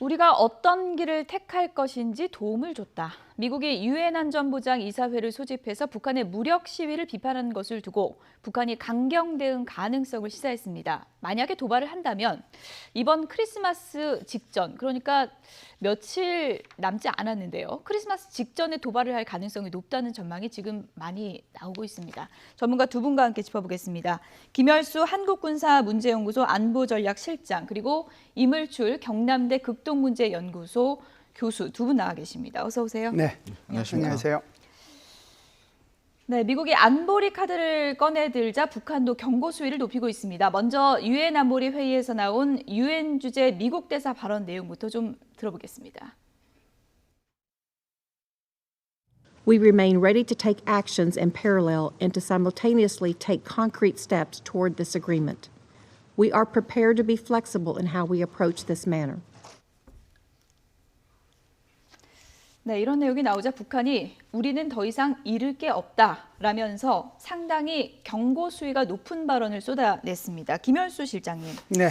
우리가 어떤 길을 택할 것인지 도움을 줬다. 미국이 유엔 안전보장 이사회를 소집해서 북한의 무력 시위를 비판하는 것을 두고 북한이 강경 대응 가능성을 시사했습니다. 만약에 도발을 한다면 이번 크리스마스 직전, 그러니까 며칠 남지 않았는데요. 크리스마스 직전에 도발을 할 가능성이 높다는 전망이 지금 많이 나오고 있습니다. 전문가 두 분과 함께 짚어보겠습니다. 김열수 한국군사문제연구소 안보전략실장, 그리고 이물출 경남대 극동문제연구소 교수 두 분 나와 계십니다. 어서 오세요. 네, 안녕하세요. 네, 미국이 안보리 카드를 꺼내들자 북한도 경고 수위를 높이고 있습니다. 먼저 유엔 안보리 회의에서 나온 유엔 주재 미국 대사 발언 내용부터 좀 들어보겠습니다. We remain ready to take actions in parallel and to simultaneously take concrete steps toward this agreement. We are prepared to be flexible in how we approach this matter. 네, 이런 내용이 나오자 북한이 우리는 더 이상 잃을 게 없다라면서 상당히 경고 수위가 높은 발언을 쏟아냈습니다. 김열수 실장님. 네.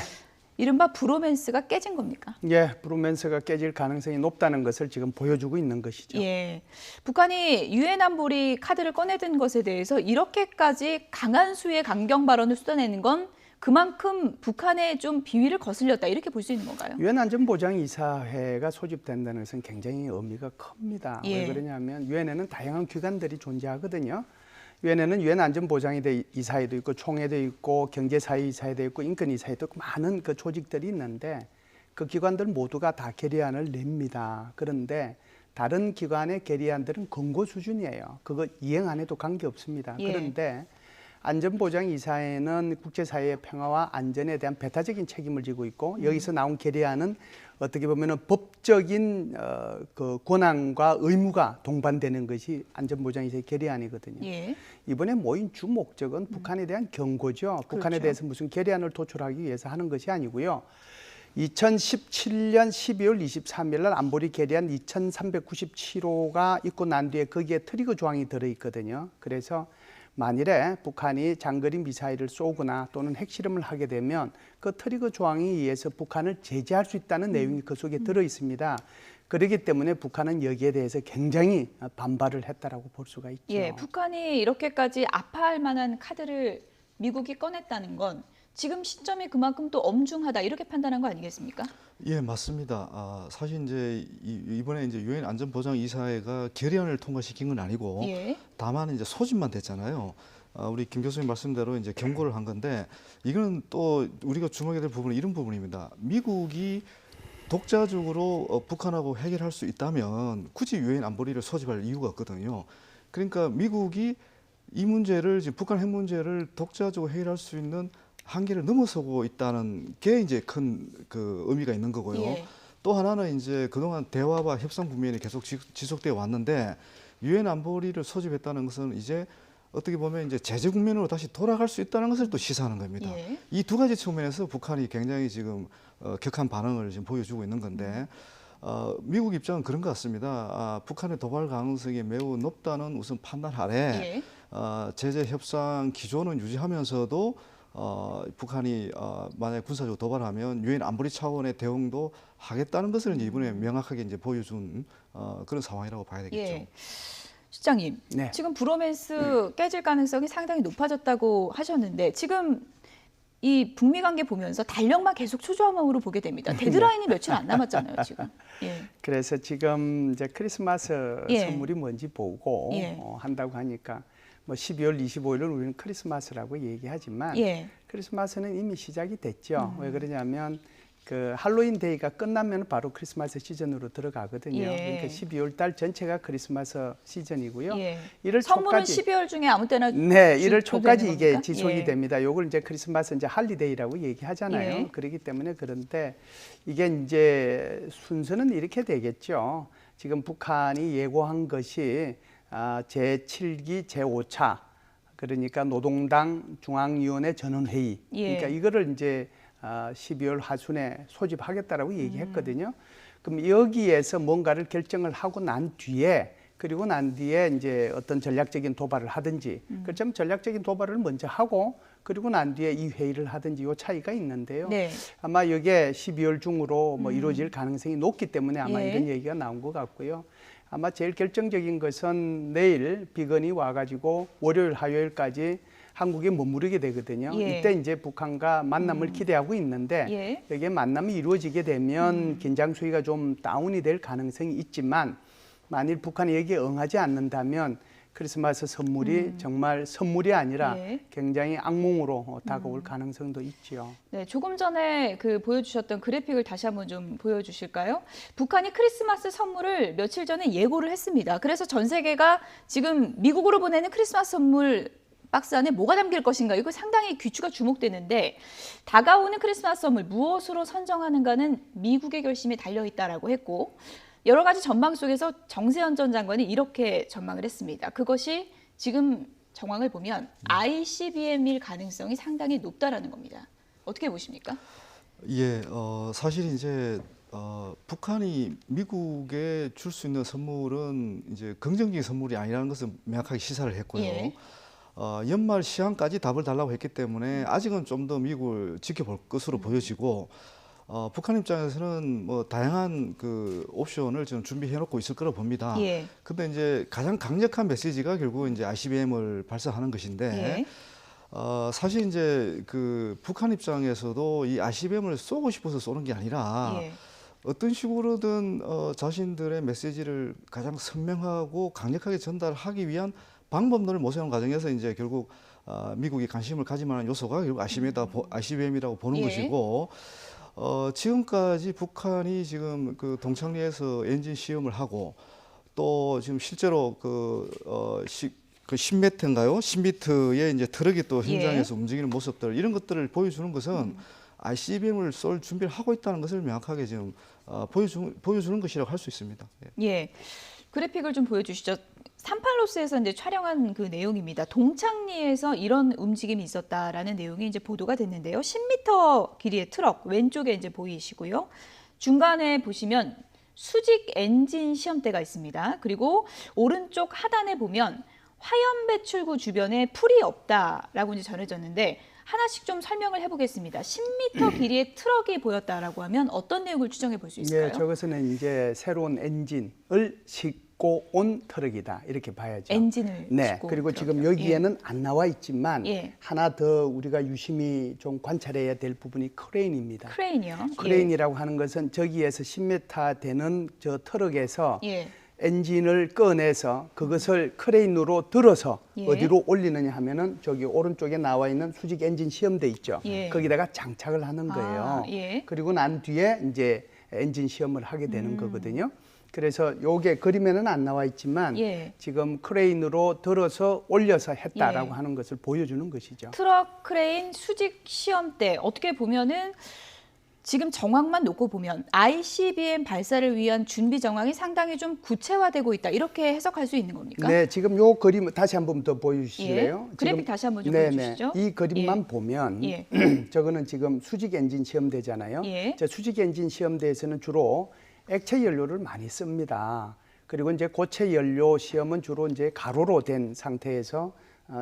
이른바 브로맨스가 깨진 겁니까? 예, 브로맨스가 깨질 가능성이 높다는 것을 지금 보여주고 있는 것이죠. 예, 북한이 유엔 안보리 카드를 꺼내든 것에 대해서 이렇게까지 강한 수위의 강경 발언을 쏟아내는 건 그만큼 북한에 좀 비위를 거슬렸다 이렇게 볼 수 있는 건가요? 유엔 안전보장이사회가 소집된다는 것은 굉장히 의미가 큽니다. 예. 왜 그러냐면 유엔에는 다양한 기관들이 존재하거든요. 유엔에는 유엔 안전보장이사회도 있고 총회도 있고 경제사회이사회도 있고 인권이사회도 있고 많은 그 조직들이 있는데 그 기관들 모두가 다 결의안을 냅니다. 그런데 다른 기관의 결의안들은 권고 수준이에요. 그거 이행 안 해도 관계없습니다. 예. 그런데 안전보장이사회는 국제사회의 평화와 안전에 대한 배타적인 책임을 지고 있고 여기서 나온 결의안은 어떻게 보면 법적인 그 권한과 의무가 동반되는 것이 안전보장이사회 결의안이거든요. 예. 이번에 모인 주 목적은 북한에 대한 경고죠. 북한에 그렇죠. 대해서 무슨 결의안을 도출하기 위해서 하는 것이 아니고요. 2017년 12월 23일 날 안보리 결의안 2397호가 있고 난 뒤에 거기에 트리거 조항이 들어있거든요. 그래서 만일에 북한이 장거리 미사일을 쏘거나 또는 핵실험을 하게 되면 그 트리거 조항에 의해서 북한을 제재할 수 있다는 내용이 그 속에 들어 있습니다. 그렇기 때문에 북한은 여기에 대해서 굉장히 반발을 했다라고 볼 수가 있죠. 예, 북한이 이렇게까지 아파할 만한 카드를 미국이 꺼냈다는 건 지금 시점이 그만큼 또 엄중하다 이렇게 판단한 거 아니겠습니까? 예, 맞습니다. 사실 이제 이번에 이제 유엔 안전보장이사회가 결의안을 통과시킨 건 아니고 예. 다만 이제 소집만 됐잖아요. 우리 김 교수님 말씀대로 이제 경고를 한 건데 이거는 또 우리가 주목해야 될 부분은 이런 부분입니다. 미국이 독자적으로 북한하고 해결할 수 있다면 굳이 유엔 안보리를 소집할 이유가 없거든요. 그러니까 미국이 이 문제를 지금 북한 핵 문제를 독자적으로 해결할 수 있는 한계를 넘어서고 있다는 게 이제 큰 그 의미가 있는 거고요. 예. 또 하나는 이제 그동안 대화와 협상 국면이 계속 지속되어 왔는데 유엔 안보리를 소집했다는 것은 이제 어떻게 보면 이제 제재 국면으로 다시 돌아갈 수 있다는 것을 또 시사하는 겁니다. 예. 이 두 가지 측면에서 북한이 굉장히 지금 격한 반응을 지금 보여주고 있는 건데 미국 입장은 그런 것 같습니다. 북한의 도발 가능성이 매우 높다는 우선 판단 아래 예. 제재 협상 기조는 유지하면서도 북한이 만약 군사적으로 도발하면 유엔 안보리 차원의 대응도 하겠다는 것을 이제 이번에 명확하게 이제 보여준 그런 상황이라고 봐야 되겠죠. 예. 실장님, 네. 지금 브로맨스 깨질 가능성이 상당히 높아졌다고 하셨는데 지금 이 북미 관계 보면서 달력만 계속 초조함으로 보게 됩니다. 데드라인이 며칠 안 남았잖아요, 지금. 예. 그래서 지금 이제 크리스마스 예. 선물이 뭔지 보고 예. 한다고 하니까 뭐 12월 25일은 우리는 크리스마스라고 얘기하지만 예. 크리스마스는 이미 시작이 됐죠. 왜 그러냐면 그 할로윈 데이가 끝나면 바로 크리스마스 시즌으로 들어가거든요. 예. 그러니까 12월 달 전체가 크리스마스 시즌이고요. 예. 1월 선물은 초까지 12월 중에 아무 때나 네, 1월 줘도 초까지 되는 이게 겁니까? 지속이 예. 됩니다. 요걸 이제 크리스마스 이제 할리데이라고 얘기하잖아요. 예. 그렇기 때문에 그런데 이게 이제 순서는 이렇게 되겠죠. 지금 북한이 예고한 것이 제7기 제5차 그러니까 노동당 중앙위원회 전원회의. 예. 그러니까 이거를 이제 12월 하순에 소집하겠다라고 얘기했거든요. 그럼 여기에서 뭔가를 결정을 하고 난 뒤에 그리고 난 뒤에 이제 어떤 전략적인 도발을 하든지 그렇다면 전략적인 도발을 먼저 하고 그리고 난 뒤에 이 회의를 하든지 요 차이가 있는데요. 네. 아마 이게 12월 중으로 뭐 이루어질 가능성이 높기 때문에 아마 예. 이런 얘기가 나온 것 같고요. 아마 제일 결정적인 것은 내일 비건이 와가지고 월요일, 화요일까지 한국에 머무르게 되거든요. 예. 이때 이제 북한과 만남을 기대하고 있는데 예. 여기에 만남이 이루어지게 되면 긴장 수위가 좀 다운이 될 가능성이 있지만 만일 북한이 여기에 응하지 않는다면 크리스마스 선물이 정말 선물이 아니라 예. 굉장히 악몽으로 다가올 가능성도 있지요. 네, 조금 전에 그 보여주셨던 그래픽을 다시 한번 좀 보여주실까요? 북한이 크리스마스 선물을 며칠 전에 예고를 했습니다. 그래서 전 세계가 지금 미국으로 보내는 크리스마스 선물 박스 안에 뭐가 담길 것인가, 이거 상당히 귀추가 주목되는데, 다가오는 크리스마스 선물 무엇으로 선정하는가는 미국의 결심에 달려있다라고 했고, 여러 가지 전망 속에서 정세현 전 장관이 이렇게 전망을 했습니다. 그것이 지금 정황을 보면 ICBM일 가능성이 상당히 높다라는 겁니다. 어떻게 보십니까? 예, 사실 이제 북한이 미국에 줄 수 있는 선물은 이제 긍정적인 선물이 아니라는 것을 명확하게 시사를 했고요. 예. 연말 시한까지 답을 달라고 했기 때문에 아직은 좀 더 미국을 지켜볼 것으로 보여지고, 북한 입장에서는 뭐 다양한 그 옵션을 지금 준비해 놓고 있을 거라 봅니다. 예. 근데 이제 가장 강력한 메시지가 결국 이제 ICBM을 발사하는 것인데, 예. 사실 이제 그 북한 입장에서도 이 ICBM을 쏘고 싶어서 쏘는 게 아니라 예. 어떤 식으로든 자신들의 메시지를 가장 선명하고 강력하게 전달하기 위한 방법론을 모색하는 과정에서 이제 결국 미국이 관심을 가질 만한 요소가 결국 ICBM이라고 보는 예. 것이고, 지금까지 북한이 지금 그 동창리에서 엔진 시험을 하고 또 지금 실제로 그 10m인가요? 10m의 이제 트럭이 또 현장에서 움직이는 모습들, 이런 것들을 보여주는 것은 ICBM을 쏠 준비를 하고 있다는 것을 명확하게 지금 보여주는 것이라고 할 수 있습니다. 예. 예. 그래픽을 좀 보여주시죠. 38로스에서 이제 촬영한 그 내용입니다. 동창리에서 이런 움직임이 있었다라는 내용이 이제 보도가 됐는데요. 10m 길이의 트럭 왼쪽에 이제 보이시고요. 중간에 보시면 수직 엔진 시험대가 있습니다. 그리고 오른쪽 하단에 보면 화염 배출구 주변에 풀이 없다라고 이제 전해졌는데, 하나씩 좀 설명을 해보겠습니다. 10m 길이의 트럭이 보였다라고 하면 어떤 내용을 추정해 볼 수 있을까요? 예, 저것은 이제 새로운 엔진을 싣고 온 트럭이다, 이렇게 봐야죠. 엔진을 네, 싣고 그리고 온 지금 트럭이요. 여기에는 안 나와 있지만 예. 하나 더 우리가 유심히 좀 관찰해야 될 부분이 크레인입니다. 크레인이요. 크레인이라고 하는 것은 저기에서 10m 되는 저 트럭에서 예. 엔진을 꺼내서 그것을 크레인으로 들어서 예. 어디로 올리느냐 하면은 저기 오른쪽에 나와 있는 수직 엔진 시험대 있죠. 예. 거기다가 장착을 하는 거예요. 예. 그리고 난 뒤에 이제 엔진 시험을 하게 되는 거거든요. 그래서 요게 그림에는 안 나와 있지만 예. 지금 크레인으로 들어서 올려서 했다라고 예. 하는 것을 보여주는 것이죠. 트럭, 크레인, 수직 시험대, 어떻게 보면은 지금 정황만 놓고 보면 ICBM 발사를 위한 준비 정황이 상당히 좀 구체화되고 있다, 이렇게 해석할 수 있는 겁니까? 네, 지금 요 그림 다시 한번 더 보여주실래요? 예. 그래픽 다시 한번 좀 네네. 보여주시죠. 이 그림만 예. 보면 예. 저거는 지금 수직 엔진 시험대잖아요. 예. 저 수직 엔진 시험대에서는 주로 액체 연료를 많이 씁니다. 그리고 이제 고체 연료 시험은 주로 이제 가로로 된 상태에서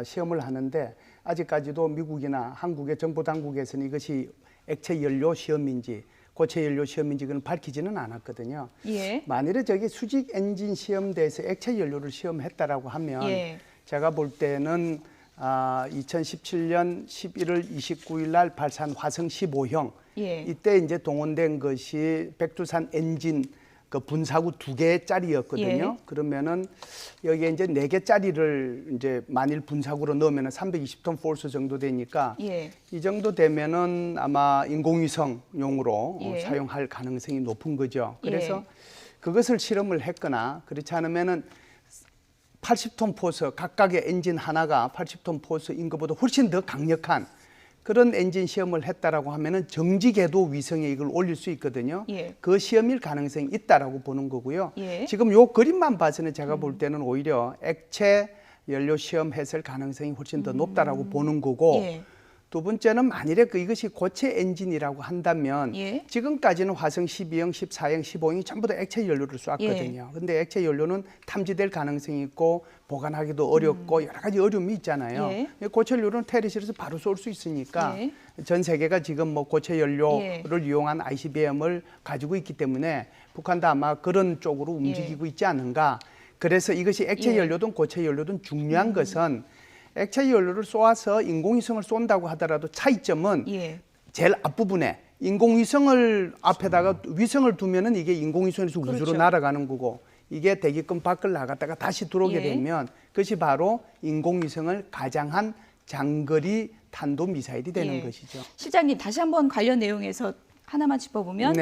시험을 하는데, 아직까지도 미국이나 한국의 정보 당국에서는 이것이 액체 연료 시험인지 고체 연료 시험인지 그건 밝히지는 않았거든요. 예. 만일에 저기 수직 엔진 시험대에서 액체 연료를 시험했다라고 하면 예. 제가 볼 때는 2017년 11월 29일 날 발사한 화성 15형 예. 이때 이제 동원된 것이 백두산 엔진 그 분사구 2개짜리였거든요. 예. 그러면은 여기에 이제 4개짜리를 이제 만일 분사구로 넣으면은 320톤 포스 정도 되니까 예. 이 정도 되면은 아마 인공위성용으로 예. 사용할 가능성이 높은 거죠. 그래서 예. 그것을 실험을 했거나 그렇지 않으면은 80톤 포스, 각각의 엔진 하나가 80톤 포스인 것보다 훨씬 더 강력한 그런 엔진 시험을 했다라고 하면은 정지궤도 위성에 이걸 올릴 수 있거든요. 예. 그 시험일 가능성이 있다라고 보는 거고요. 예. 지금 요 그림만 봐서는 제가 볼 때는 오히려 액체 연료 시험 했을 가능성이 훨씬 더 높다라고 보는 거고, 예. 두 번째는 만일에 이것이 고체 엔진이라고 한다면 예. 지금까지는 화성 12형, 14형, 15형이 전부 다 액체 연료를 쐈거든요. 근데 액체 연료는 탐지될 가능성이 있고 보관하기도 어렵고 여러 가지 어려움이 있잖아요. 고체 연료는 퇴리실에서 바로 쏠 수 있으니까 전 세계가 지금 뭐 고체 연료를 이용한 ICBM을 가지고 있기 때문에 북한도 아마 그런 쪽으로 움직이고 있지 않은가. 그래서 이것이 액체 연료든 고체 연료든 중요한 것은 액체 연료를 쏘아서 인공위성을 쏜다고 하더라도 차이점은 제일 앞부분에 인공위성을 앞에다가 위성을 두면은 이게 인공위성에서 우주로 날아가는 거고 이게 대기권 밖을 나갔다가 다시 들어오게 되면 그것이 바로 인공위성을 가장한 장거리 탄도미사일이 되는 것이죠. 실장님 다시 한번 관련 내용에서 하나만 짚어보면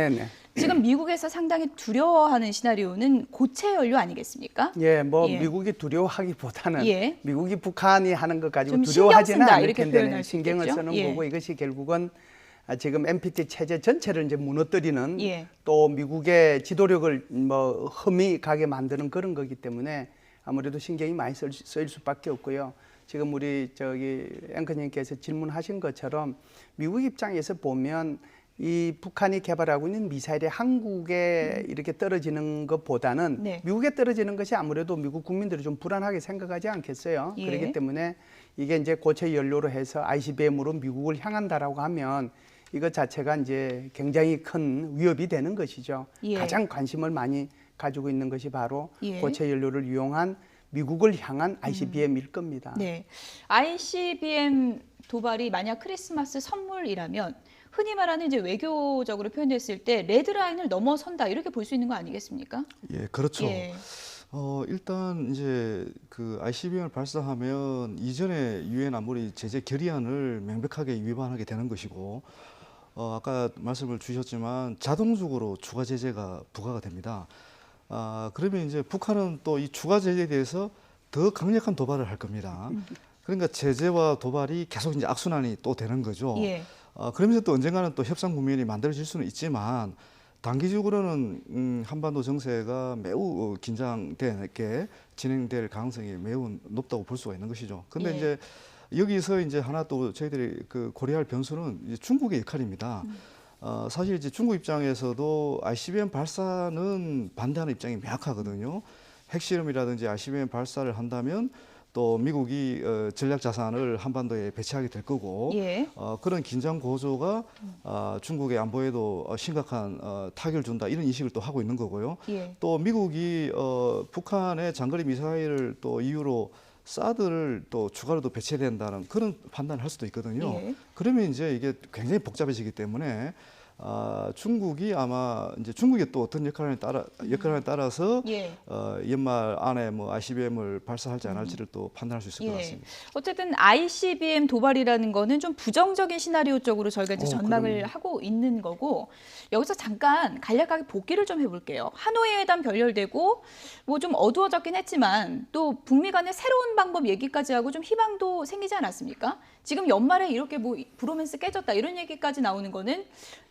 지금 미국에서 상당히 두려워하는 시나리오는 고체 연료 아니겠습니까? 미국이 두려워하기보다는 미국이 북한이 하는 것 가지고 좀 두려워하지는 않을 이렇게 텐데 표현할 수 신경을 있겠죠? 쓰는 거고 이것이 결국은 지금 NPT 체제 전체를 이제 무너뜨리는 또 미국의 지도력을 뭐 흠이 가게 만드는 그런 거기 때문에 아무래도 신경이 많이 쓰일 수밖에 없고요. 지금 우리 앵커님께서 질문하신 것처럼 미국 입장에서 보면 이 북한이 개발하고 있는 미사일이 한국에 이렇게 떨어지는 것보다는 미국에 떨어지는 것이 아무래도 미국 국민들이 좀 불안하게 생각하지 않겠어요? 그렇기 때문에 이게 이제 고체 연료로 해서 ICBM으로 미국을 향한다라고 하면 이것 자체가 이제 굉장히 큰 위협이 되는 것이죠. 가장 관심을 많이 가지고 있는 것이 바로 고체 연료를 이용한 미국을 향한 ICBM일 겁니다. ICBM 도발이 만약 크리스마스 선물이라면 흔히 말하는 이제 외교적으로 표현했을 때 레드라인을 넘어선다 이렇게 볼 수 있는 거 아니겠습니까? 예, 그렇죠. 일단 이제 그 ICBM을 발사하면 이전에 유엔 안보리 제재 결의안을 명백하게 위반하게 되는 것이고, 아까 말씀을 주셨지만 자동적으로 추가 제재가 부과가 됩니다. 그러면 이제 북한은 또 이 추가 제재에 대해서 더 강력한 도발을 할 겁니다. 그러니까 제재와 도발이 계속 이제 악순환이 또 되는 거죠. 그러면서 또 언젠가는 또 협상 국면이 만들어질 수는 있지만 단기적으로는 한반도 정세가 매우 긴장되게 진행될 가능성이 매우 높다고 볼 수가 있는 것이죠. 그런데 이제 여기서 이제 하나 또 저희들이 그 고려할 변수는 이제 중국의 역할입니다. 사실 이제 중국 입장에서도 ICBM 발사는 반대하는 입장이 명확하거든요. 핵실험이라든지 ICBM 발사를 한다면 또 미국이 전략 자산을 한반도에 배치하게 될 거고 그런 긴장 고조가 중국의 안보에도 심각한 타격을 준다 이런 인식을 또 하고 있는 거고요. 또 미국이 북한의 장거리 미사일을 또 이유로 사드를 또 추가로 또 배치해야 된다는 그런 판단을 할 수도 있거든요. 그러면 이제 이게 굉장히 복잡해지기 때문에 중국이 아마 이제 중국의 또 어떤 역할에 따라서 연말 안에 뭐 ICBM을 발사할지 안 할지를 또 판단할 수 있을 것 같습니다. 어쨌든 ICBM 도발이라는 거는 좀 부정적인 시나리오 쪽으로 저희가 이제 전망을 하고 있는 거고 여기서 잠깐 간략하게 복기를 좀 해볼게요. 하노이 회담 결렬되고 뭐 좀 어두워졌긴 했지만 또 북미 간의 새로운 방법 얘기까지 하고 좀 희망도 생기지 않았습니까? 지금 연말에 이렇게 뭐 브로맨스 깨졌다 이런 얘기까지 나오는 거는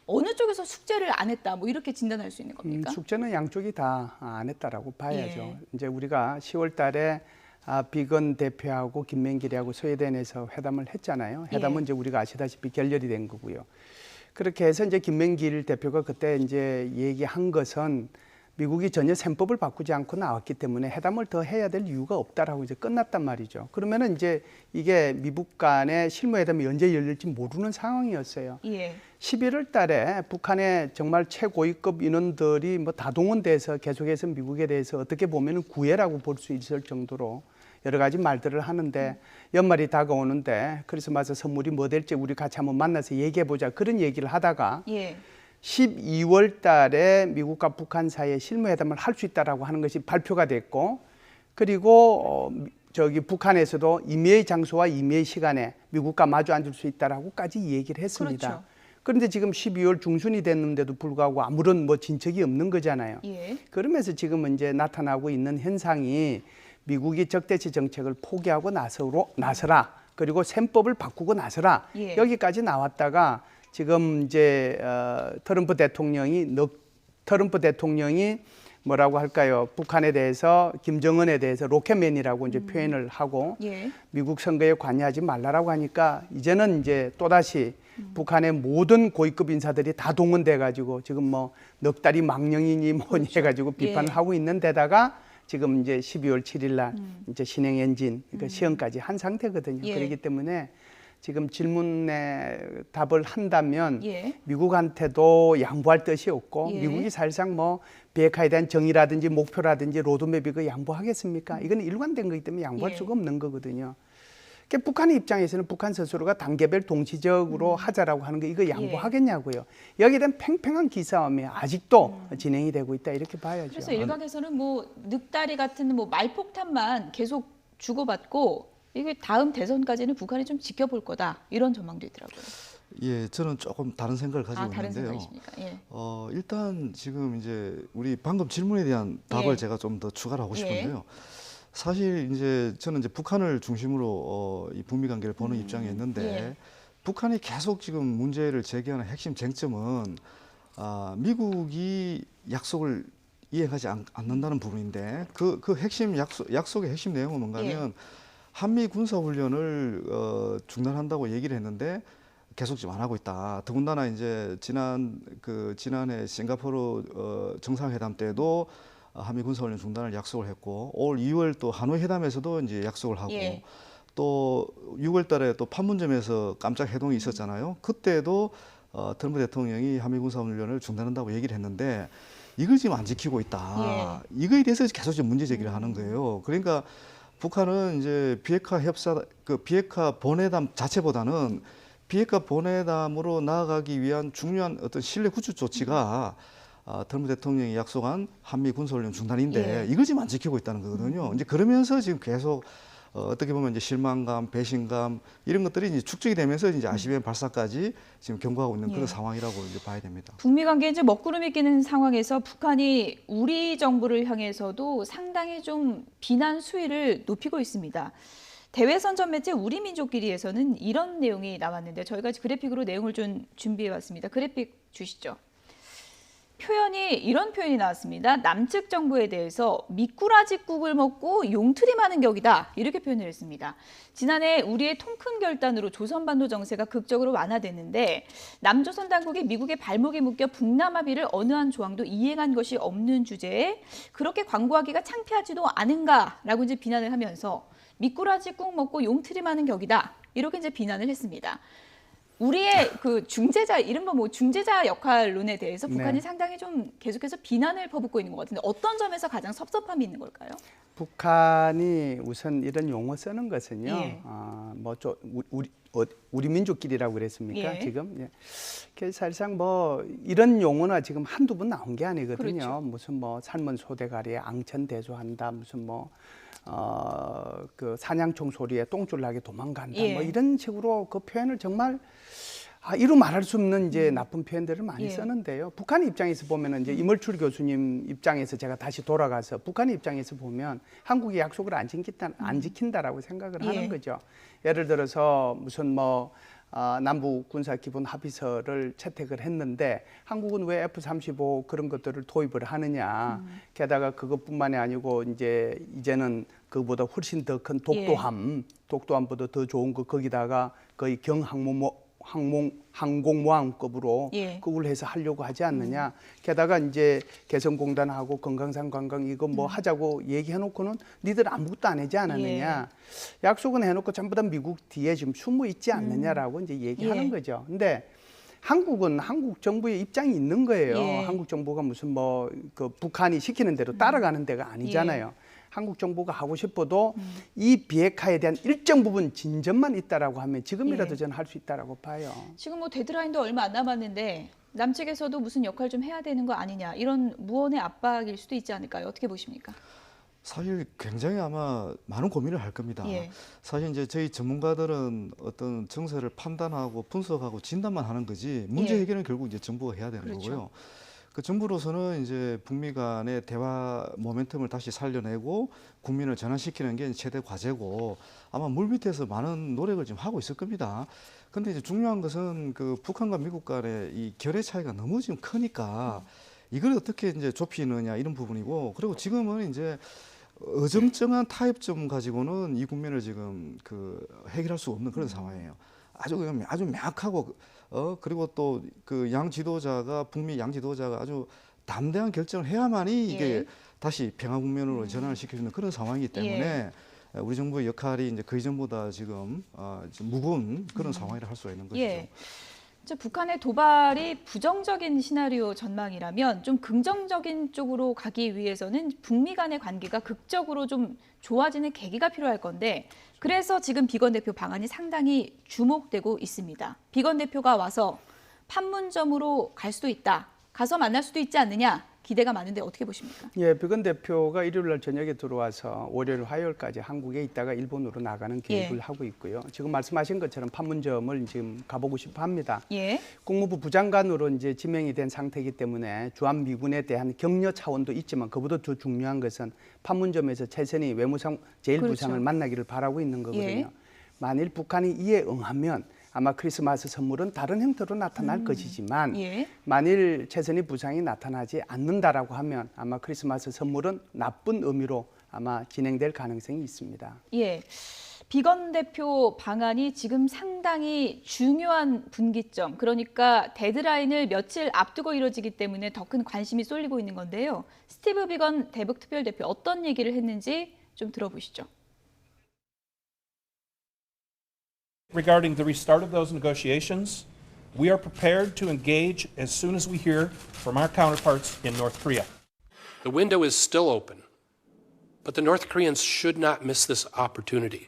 어느 쪽에서 숙제를 안 했다 뭐 이렇게 진단할 수 있는 겁니까? 숙제는 양쪽이 다 안 했다라고 봐야죠. 이제 우리가 10월 달에 비건 대표하고 김맹길이하고 스웨덴에서 회담을 했잖아요. 회담은 이제 우리가 아시다시피 결렬이 된 거고요. 그렇게 해서 이제 김맹길 대표가 그때 이제 얘기한 것은 미국이 전혀 셈법을 바꾸지 않고 나왔기 때문에 회담을 더 해야 될 이유가 없다라고 이제 끝났단 말이죠. 그러면은 이제 이게 미국 간의 실무회담이 언제 열릴지 모르는 상황이었어요. 11월 달에 북한의 정말 최고위급 인원들이 뭐 다 동원돼서 계속해서 미국에 대해서 어떻게 보면은 구애라고 볼 수 있을 정도로 여러 가지 말들을 하는데 연말이 다가오는데 크리스마스 선물이 뭐 될지 우리 같이 한번 만나서 얘기해보자 그런 얘기를 하다가 12월 달에 미국과 북한 사이에 실무회담을 할 수 있다라고 하는 것이 발표가 됐고 그리고 북한에서도 임의의 장소와 임의의 시간에 미국과 마주 앉을 수 있다라고까지 얘기를 했습니다. 그런데 지금 12월 중순이 됐는데도 불구하고 아무런 뭐 진척이 없는 거잖아요. 그러면서 지금 이제 나타나고 있는 현상이 미국이 적대시 정책을 포기하고 나서라. 그리고 셈법을 바꾸고 나서라. 여기까지 나왔다가 지금 이제 트럼프 대통령이 뭐라고 할까요? 북한에 대해서 김정은에 대해서 로켓맨이라고 이제 표현을 하고 예. 미국 선거에 관여하지 말라라고 하니까 이제는 이제 또다시 북한의 모든 고위급 인사들이 다 동원돼 가지고 지금 뭐 넉 달이 망령이니 뭐니 해가지고 비판을 예. 하고 있는 데다가 지금 이제 12월 7일 날 이제 신행 엔진 그러니까 시험까지 한 상태거든요. 예. 그렇기 때문에 지금 질문에 답을 한다면 예. 미국한테도 양보할 뜻이 없고 예. 미국이 사실상 뭐 비핵화에 대한 정의라든지 목표라든지 로드맵이 그 양보하겠습니까? 이건 일관된 거기 때문에 양보할 예. 수가 없는 거거든요. 그러니까 북한의 입장에서는 북한 스스로가 단계별 동시적으로 하자라고 하는 거 이거 양보하겠냐고요. 여기에 대한 팽팽한 기싸움이 아직도 진행이 되고 있다 이렇게 봐야죠. 그래서 일각에서는 뭐 늑다리 같은 뭐 말폭탄만 계속 주고받고 이게 다음 대선까지는 북한이 좀 지켜볼 거다 이런 전망도 있더라고요. 예, 저는 조금 다른 생각을 가지고 다른 있는데요. 생각이십니까? 예. 일단 지금 이제 우리 방금 질문에 대한 답을 예. 제가 좀 더 추가를 하고 예. 싶은데요. 사실 이제 저는 이제 북한을 중심으로 이 북미 관계를 보는 입장에 있는데 예. 북한이 계속 지금 문제를 제기하는 핵심 쟁점은 미국이 약속을 이행하지 않는다는 부분인데 그 핵심 약속의 핵심 내용은 뭔가면 한미 군사 훈련을 중단한다고 얘기를 했는데 계속 지금 안 하고 있다. 더군다나 이제 지난해 싱가포르 정상회담 때도 한미 군사훈련 중단을 약속을 했고 올 2월 또 하노이 회담에서도 이제 약속을 하고 예. 또 6월달에 또 판문점에서 깜짝 해동이 있었잖아요. 그때도 트럼프 대통령이 한미 군사훈련을 중단한다고 얘기를 했는데 이걸 지금 안 지키고 있다. 이거에 대해서 계속 지금 문제 제기를 하는 거예요. 그러니까 북한은 이제 비핵화 번회담 자체보다는 비핵화 번회담으로 나아가기 위한 중요한 어떤 신뢰 구축 조치가 트럼프 대통령이 약속한 한미 군사훈련 중단인데 이걸 지금 안 지키고 있다는 거거든요. 이제 그러면서 지금 계속 어떻게 보면 이제 실망감, 배신감 이런 것들이 이제 축적이 되면서 이제 ICBM 발사까지 지금 경고하고 있는 그런 상황이라고 이제 봐야 됩니다. 북미 관계에 이제 먹구름이 끼는 상황에서 북한이 우리 정부를 향해서도 상당히 좀 비난 수위를 높이고 있습니다. 대외선전 매체 우리 민족끼리에서는 이런 내용이 나왔는데 저희가 그래픽으로 내용을 좀 준비해 왔습니다. 그래픽 주시죠. 이런 표현이 나왔습니다. 남측 정부에 대해서 미꾸라지국을 먹고 용트리 많은 격이다. 이렇게 표현을 했습니다. 지난해 우리의 통큰 결단으로 조선반도 정세가 극적으로 완화됐는데 남조선 당국이 미국의 발목에 묶여 북남 합의를 어느 한 조항도 이행한 것이 없는 주제에 그렇게 광고하기가 창피하지도 않은가라고 이제 비난을 하면서 미꾸라지국 먹고 용트리 많은 격이다. 이렇게 이제 비난을 했습니다. 우리의 그 중재자, 이른바 뭐 중재자 역할론에 대해서 북한이 상당히 좀 계속해서 비난을 퍼붓고 있는 것 같은데 어떤 점에서 가장 섭섭함이 있는 걸까요? 북한이 우선 이런 용어 쓰는 것은요. 예. 우리 민족끼리라고 그랬습니까? 예. 지금 그래서 사실상 뭐 이런 용어나 지금 한두 번 나온 게 아니거든요. 그렇죠. 무슨 뭐 삶은 소대가리에 앙천 대조한다. 무슨 뭐 그 사냥총 소리에 똥줄 나게 도망간다. 뭐 이런 식으로 그 표현을 정말 이루 말할 수 없는 이제 나쁜 표현들을 많이 쓰는데요. 북한 입장에서 보면은 이제 이물출 교수님 입장에서 제가 다시 돌아가서 북한 입장에서 보면 한국이 약속을 안 지킨다라고 생각을 하는 거죠. 예를 들어서 무슨 뭐 남북 군사 기본 합의서를 채택을 했는데 한국은 왜 F-35 그런 것들을 도입을 하느냐. 게다가 그것뿐만이 아니고 이제는 그보다 훨씬 더 큰 독도함보다 더 좋은 거 거기다가 거의 항공모함급으로 그걸 해서 하려고 하지 않느냐. 게다가 이제 개성공단하고 금강산 관광 이거 뭐 하자고 얘기해놓고는 니들 아무것도 안 하지 않았느냐. 약속은 해놓고 전부 다 미국 뒤에 지금 숨어 있지 않느냐라고 이제 얘기하는 거죠. 근데 한국은 한국 정부의 입장이 있는 거예요. 한국 정부가 무슨 뭐 그 북한이 시키는 대로 따라가는 데가 아니잖아요. 한국 정부가 하고 싶어도 이 비핵화에 대한 일정 부분 진전만 있다라고 하면 지금이라도 저는 할 수 있다라고 봐요. 지금 뭐 데드라인도 얼마 안 남았는데 남측에서도 무슨 역할 좀 해야 되는 거 아니냐 이런 무언의 압박일 수도 있지 않을까요? 어떻게 보십니까? 사실 굉장히 아마 많은 고민을 할 겁니다. 사실 이제 저희 전문가들은 어떤 정세를 판단하고 분석하고 진단만 하는 거지 문제 해결은 결국 이제 정부가 해야 되는 거고요. 그 정부로서는 이제 북미 간의 대화 모멘텀을 다시 살려내고 국민을 전환시키는 게 최대 과제고 아마 물밑에서 많은 노력을 지금 하고 있을 겁니다. 근데 이제 중요한 것은 그 북한과 미국 간의 이 결의 차이가 너무 지금 크니까 이걸 어떻게 이제 좁히느냐 이런 부분이고, 그리고 지금은 이제 어정쩡한 타협점 가지고는 이 국면을 지금 해결할 수 없는 그런 상황이에요. 아주 명확하고 그리고 또 그 양 지도자가 북미 양 지도자가 아주 담대한 결정을 해야만이 이게 예. 다시 평화 국면으로 전환을 시켜주는 그런 상황이기 때문에 우리 정부의 역할이 이제 그 이전보다 지금 좀 무거운 그런 상황이라 할 수가 있는 것이죠. 예. 이제 북한의 도발이 부정적인 시나리오 전망이라면 좀 긍정적인 쪽으로 가기 위해서는 북미 간의 관계가 극적으로 좀 좋아지는 계기가 필요할 건데, 그래서 지금 비건 대표 방안이 상당히 주목되고 있습니다. 비건 대표가 와서 판문점으로 갈 수도 있다, 가서 만날 수도 있지 않느냐 기대가 많은데 어떻게 보십니까? 예, 비건 대표가 일요일 날 저녁에 들어와서 월요일, 화요일까지 한국에 있다가 일본으로 나가는 계획을 하고 있고요. 지금 말씀하신 것처럼 판문점을 지금 가보고 싶어 합니다. 예. 국무부 부장관으로 이제 지명이 된 상태이기 때문에 주한 미군에 대한 격려 차원도 있지만 그보다 더 중요한 것은 판문점에서 최선희 외무상 제1부상을 그렇죠. 만나기를 바라고 있는 거거든요. 예. 만일 북한이 이에 응하면 아마 크리스마스 선물은 다른 형태로 나타날 것이지만 예. 만일 최선희 부상이 나타나지 않는다라고 하면 아마 크리스마스 선물은 나쁜 의미로 아마 진행될 가능성이 있습니다. 예. 비건 대표 방안이 지금 상당히 중요한 분기점, 그러니까 데드라인을 며칠 앞두고 이루어지기 때문에 더 큰 관심이 쏠리고 있는 건데요. 스티브 비건 대북 특별대표 어떤 얘기를 했는지 좀 들어보시죠. Regarding the restart of those negotiations, we are prepared to engage as soon as we hear from our counterparts in North Korea. The window is still open, but the North Koreans should not miss this opportunity.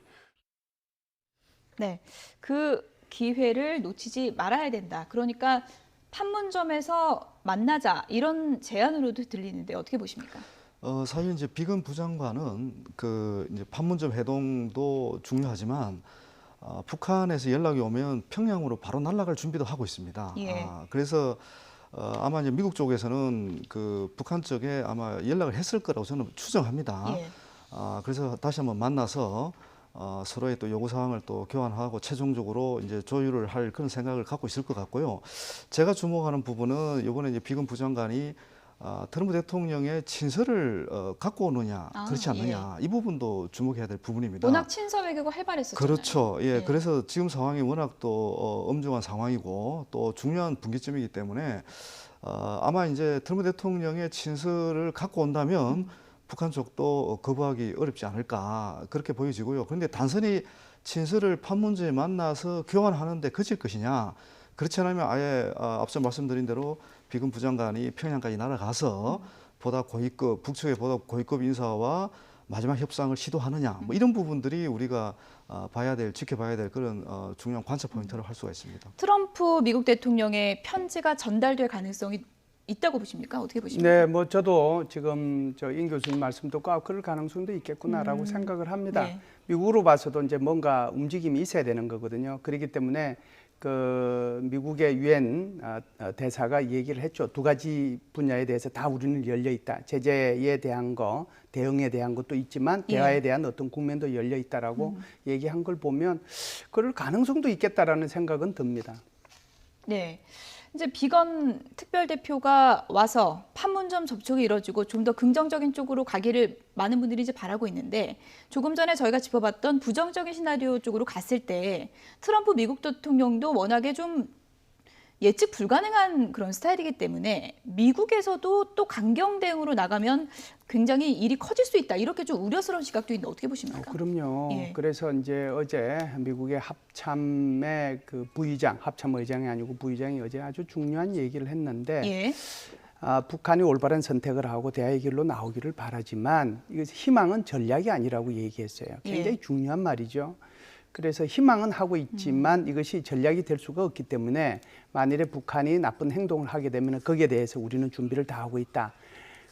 네, 그 기회를 놓치지 말아야 된다. 그러니까 판문점에서 만나자 이런 제안으로도 들리는데 어떻게 보십니까? 사실 이제 비건 부장관은 이제 판문점 회동도 중요하지만 북한에서 연락이 오면 평양으로 바로 날아갈 준비도 하고 있습니다. 예. 그래서 아마 이제 미국 쪽에서는 북한 쪽에 아마 연락을 했을 거라고 저는 추정합니다. 예. 그래서 다시 한번 만나서 서로의 또 요구 사항을 또 교환하고 최종적으로 이제 조율을 할 그런 생각을 갖고 있을 것 같고요. 제가 주목하는 부분은 이번에 이제 비건 부장관이 트럼프 대통령의 친서를 갖고 오느냐 그렇지 않느냐 이 부분도 주목해야 될 부분입니다. 워낙 친서 외교가 활발했었잖아요. 그렇죠. 예, 예. 그래서 지금 상황이 워낙 또 엄중한 상황이고 또 중요한 분기점이기 때문에 아마 이제 트럼프 대통령의 친서를 갖고 온다면 북한 쪽도 거부하기 어렵지 않을까 그렇게 보여지고요. 그런데 단순히 친서를 판문점에 만나서 교환하는데 그칠 것이냐? 그렇지 않으면 아예 앞서 말씀드린 대로 비건 부장관이 평양까지 날아가서 보다 고위급, 북측의 보다 고위급 인사와 마지막 협상을 시도하느냐, 뭐 이런 부분들이 우리가 지켜봐야 될 그런 중요한 관찰 포인트를 할 수가 있습니다. 트럼프 미국 대통령의 편지가 전달될 가능성이 있다고 보십니까? 어떻게 보십니까? 네, 뭐 저도 지금 임 교수님 말씀 듣고 그럴 가능성도 있겠구나라고 생각을 합니다. 네. 미국으로 봐서도 이제 뭔가 움직임이 있어야 되는 거거든요. 그렇기 때문에 미국의 유엔 대사가 얘기를 했죠. 두 가지 분야에 대해서 다 우리는 열려 있다. 제재에 대한 거, 대응에 대한 것도 있지만 대화에 대한 어떤 국면도 열려 있다라고 얘기한 걸 보면 그럴 가능성도 있겠다라는 생각은 듭니다. 네. 이제 비건 특별대표가 와서 판문점 접촉이 이뤄지고 좀 더 긍정적인 쪽으로 가기를 많은 분들이 이제 바라고 있는데, 조금 전에 저희가 짚어봤던 부정적인 시나리오 쪽으로 갔을 때 트럼프 미국 대통령도 워낙에 좀 예측 불가능한 그런 스타일이기 때문에 미국에서도 또 강경 대응으로 나가면 굉장히 일이 커질 수 있다, 이렇게 좀 우려스러운 시각도 있는데 어떻게 보십니까? 그럼요. 예. 그래서 이제 어제 미국의 합참의 합참 의장이 아니고 부의장이 어제 아주 중요한 얘기를 했는데 예. 북한이 올바른 선택을 하고 대화의 길로 나오기를 바라지만 이것이 희망은 전략이 아니라고 얘기했어요. 굉장히 중요한 말이죠. 그래서 희망은 하고 있지만 이것이 전략이 될 수가 없기 때문에 만일에 북한이 나쁜 행동을 하게 되면 거기에 대해서 우리는 준비를 다 하고 있다.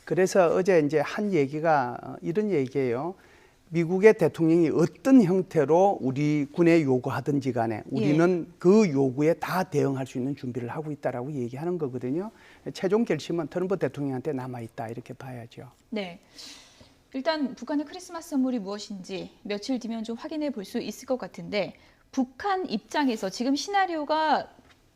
그래서 어제 이제 한 얘기가 이런 얘기예요. 미국의 대통령이 어떤 형태로 우리 군에 요구하든지 간에 우리는 그 요구에 다 대응할 수 있는 준비를 하고 있다라고 얘기하는 거거든요. 최종 결심은 트럼프 대통령한테 남아 있다, 이렇게 봐야죠. 네. 일단 북한의 크리스마스 선물이 무엇인지 며칠 뒤면 좀 확인해 볼 수 있을 것 같은데, 북한 입장에서 지금 시나리오가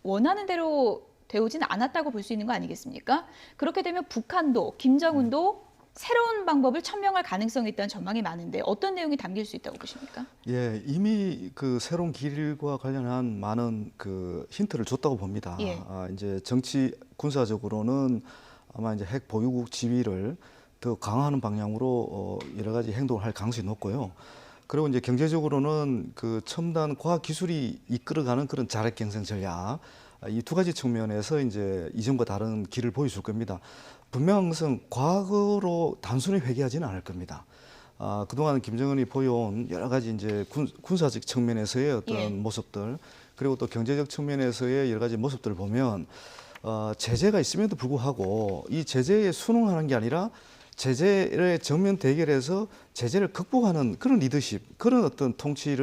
원하는 대로 되오진 않았다고 볼 수 있는 거 아니겠습니까? 그렇게 되면 북한도 김정은도 새로운 방법을 천명할 가능성이 있다는 전망이 많은데 어떤 내용이 담길 수 있다고 보십니까? 예, 이미 그 새로운 길과 관련한 많은 그 힌트를 줬다고 봅니다. 예. 이제 정치 군사적으로는 아마 이제 핵 보유국 지위를 더 강화하는 방향으로 여러 가지 행동을 할 가능성이 높고요. 그리고 이제 경제적으로는 그 첨단 과학 기술이 이끌어가는 그런 자력 경쟁 전략, 이 두 가지 측면에서 이제 이전과 다른 길을 보여줄 겁니다. 분명한 것은 과거로 단순히 회귀하지는 않을 겁니다. 그동안 김정은이 보여온 여러 가지 이제 군사적 측면에서의 어떤 예. 모습들, 그리고 또 경제적 측면에서의 여러 가지 모습들을 보면 제재가 있음에도 불구하고 이 제재에 순응하는 게 아니라 제재의 정면 대결에서 제재를 극복하는 그런 리더십, 그런 어떤 통치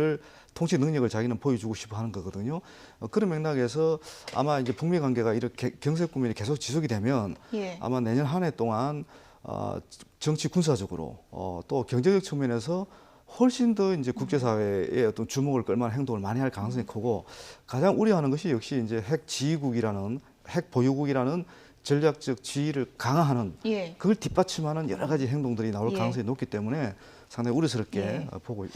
능력을 자기는 보여주고 싶어 하는 거거든요. 그런 맥락에서 아마 이제 북미 관계가 이렇게 경색 국면이 계속 지속이 되면 예. 아마 내년 한 해 동안 정치 군사적으로 또 경제적 측면에서 훨씬 더 이제 국제사회의 어떤 주목을 끌만한 행동을 많이 할 가능성이 크고, 가장 우려하는 것이 역시 이제 핵 지휘국이라는, 핵 보유국이라는 전략적 지위를 강화하는, 예. 그걸 뒷받침하는 여러 가지 행동들이 나올 예. 가능성이 높기 때문에 상당히 우려스럽게 예. 볼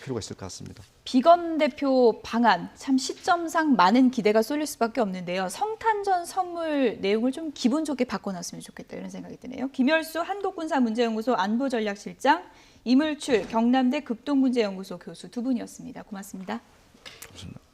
필요가 있을 것 같습니다. 비건 대표 방안 참 시점상 많은 기대가 쏠릴 수밖에 없는데요. 성탄전 선물 내용을 좀 기분 좋게 바꿔놨으면 좋겠다 이런 생각이 드네요. 김열수 한국군사문제연구소 안보전략실장, 이물출 경남대 급동문제연구소 교수 두 분이었습니다. 고맙습니다. 감사합니다.